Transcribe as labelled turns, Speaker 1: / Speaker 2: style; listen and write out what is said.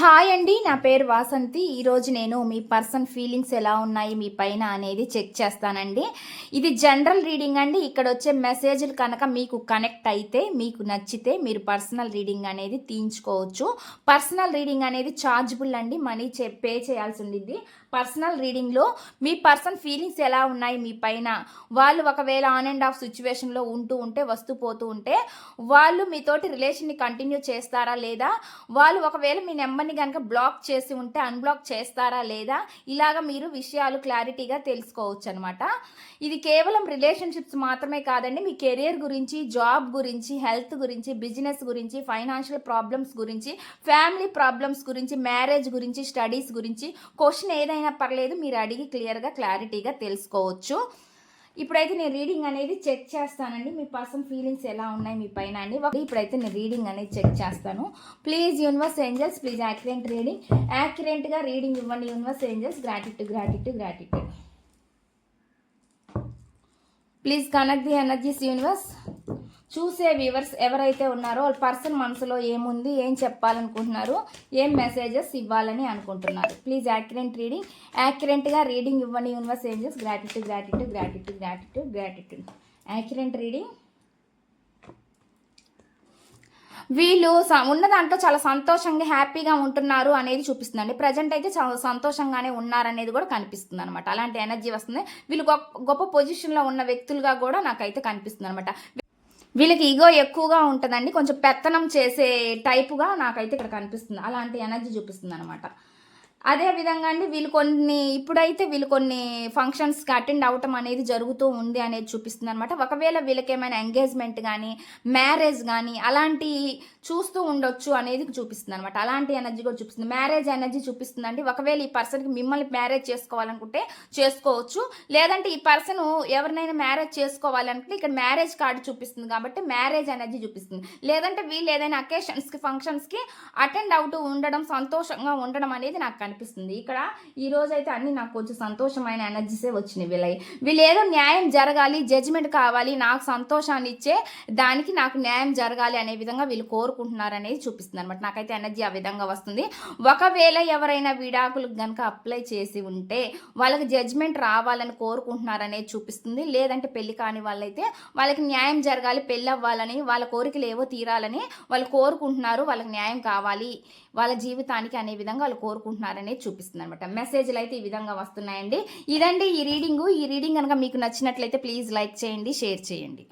Speaker 1: Hi అండి, నా పేరు వాసంతి. ఈరోజు నేను మీ పర్సన్ ఫీలింగ్స్ ఎలా ఉన్నాయి మీ పైన అనేది చెక్ చేస్తానండి. ఇది జనరల్ రీడింగ్ అండి. ఇక్కడ వచ్చే మెసేజ్లు కనుక మీకు కనెక్ట్ అయితే, మీకు నచ్చితే మీరు పర్సనల్ రీడింగ్ అనేది తీయించుకోవచ్చు. పర్సనల్ రీడింగ్ అనేది ఛార్జబుల్ అండి, మనీ పే చేయాల్సి ఉండిద్ది. పర్సనల్ రీడింగ్లో మీ పర్సన్ ఫీలింగ్స్ ఎలా ఉన్నాయి మీ పైన, వాళ్ళు ఒకవేళ ఆన్ అండ్ ఆఫ్ సిచ్యువేషన్లో ఉంటే వస్తూ పోతూ ఉంటే వాళ్ళు మీతోటి రిలేషన్ని కంటిన్యూ చేస్తారా లేదా, వాళ్ళు ఒకవేళ మీ నెంబర్ని కనుక బ్లాక్ చేసి ఉంటే అన్బ్లాక్ చేస్తారా లేదా, ఇలాగ మీరు విషయాలు క్లారిటీగా తెలుసుకోవచ్చు అనమాట. ఇది కేవలం రిలేషన్షిప్స్ మాత్రమే కాదండి, మీ కెరియర్ గురించి, జాబ్ గురించి, హెల్త్ గురించి, బిజినెస్ గురించి, ఫైనాన్షియల్ ప్రాబ్లమ్స్ గురించి, ఫ్యామిలీ ప్రాబ్లమ్స్ గురించి, మ్యారేజ్ గురించి, స్టడీస్ గురించి క్వశ్చన్ ఏదైనా పర్లేదు, మీరు అడిగి క్లారిటీగా తెలుసుకోవచ్చు. ఇప్పుడైతే నేను రీడింగ్ అనేది చెక్ చేస్తానండి, మీ పర్సన్ ఫీలింగ్స్ ఎలా ఉన్నాయి మీ పైన అండి. ఇప్పుడైతే నేను రీడింగ్ అనేది చెక్ చేస్తాను. ప్లీజ్ యూనివర్స్ ఏంజల్స్, ప్లీజ్ యాక్యురేట్గా రీడింగ్ ఇవ్వండి universe angels. Gratitude. Please connect the energies universe. చూసే వ్యూవర్స్ ఎవరైతే ఉన్నారో వాళ్ళ పర్సన్ మనసులో ఏముంది, ఏం చెప్పాలనుకుంటున్నారు, ఏం మెసేజెస్ ఇవ్వాలని అనుకుంటున్నారు. ప్లీజ్ యాక్యురేట్గా రీడింగ్ ఇవ్వండి universe angels. Gratitude. Accurate reading. వీళ్ళు ఉన్న దాంట్లో చాలా సంతోషంగా హ్యాపీగా ఉంటున్నారు అనేది చూపిస్తుందండి. ప్రజెంట్ అయితే చాలా సంతోషంగానే ఉన్నారనేది కూడా కనిపిస్తుంది అనమాట. అలాంటి ఎనర్జీ వస్తుంది. వీళ్ళు గొప్ప పొజిషన్లో ఉన్న వ్యక్తులుగా కూడా నాకైతే కనిపిస్తుంది అనమాట. వీళ్ళకి ఈగో ఎక్కువగా ఉంటుందండి, కొంచెం పెత్తనం చేసే టైపుగా నాకైతే ఇక్కడ కనిపిస్తుంది. అలాంటి ఎనర్జీ చూపిస్తుంది అనమాట. అదే విధంగా అండి వీళ్ళు కొన్ని ఫంక్షన్స్కి అటెండ్ అవటం అనేది జరుగుతూ ఉంది అనేది చూపిస్తుంది అనమాట. ఒకవేళ వీళ్ళకి ఏమైనా ఎంగేజ్మెంట్ కానీ, మ్యారేజ్ కానీ అలాంటి చూస్తూ ఉండొచ్చు అనేది చూపిస్తుంది అనమాట. అలాంటి ఎనర్జీ కూడా చూపిస్తుంది. మ్యారేజ్ ఎనర్జీ చూపిస్తుందండి. ఒకవేళ ఈ పర్సన్కి మిమ్మల్ని మ్యారేజ్ చేసుకోవాలనుకుంటే చేసుకోవచ్చు, లేదంటే ఈ పర్సన్ ఎవరినైనా మ్యారేజ్ చేసుకోవాలనుకుంటే ఇక్కడ మ్యారేజ్ కార్డు చూపిస్తుంది కాబట్టి మ్యారేజ్ ఎనర్జీ చూపిస్తుంది. లేదంటే వీళ్ళు ఏదైనా అకేషన్స్కి, ఫంక్షన్స్కి అటెండ్ అవుతూ ఉండడం, సంతోషంగా ఉండడం అనేది నాకు కనిపిస్తుంది. ఇక్కడ ఈ రోజు అయితే అన్ని నాకు కొంచెం సంతోషమైన ఎనర్జీసే వచ్చినాయి. వీళ్ళు ఏదో న్యాయం జరగాలి, జడ్జిమెంట్ కావాలి, నాకు సంతోషాన్ని ఇచ్చే దానికి నాకు న్యాయం జరగాలి అనే విధంగా వీళ్ళు కోరుకుంటున్నారు అనేది చూపిస్తుంది అనమాట. నాకైతే ఎనర్జీ ఆ విధంగా వస్తుంది. ఒకవేళ ఎవరైనా విడాకులకు కనుక అప్లై చేసి ఉంటే వాళ్ళకి జడ్జిమెంట్ రావాలని కోరుకుంటున్నారు అనేది చూపిస్తుంది. లేదంటే పెళ్లి కాని వాళ్ళైతే వాళ్ళకి న్యాయం జరగాలి, పెళ్ళి అవ్వాలని, వాళ్ళ కోరికలు ఏవో తీరాలని వాళ్ళు కోరుకుంటున్నారు, వాళ్ళకి న్యాయం కావాలి వాళ్ళ జీవితానికి అనే విధంగా వాళ్ళు కోరుకుంటున్నారనేది చూపిస్తుంది అనమాట. మెసేజ్లు అయితే ఈ విధంగా వస్తున్నాయండి. ఇదండి ఈ రీడింగ్ కనుక మీకు నచ్చినట్లయితే ప్లీజ్ లైక్ చేయండి, షేర్ చేయండి.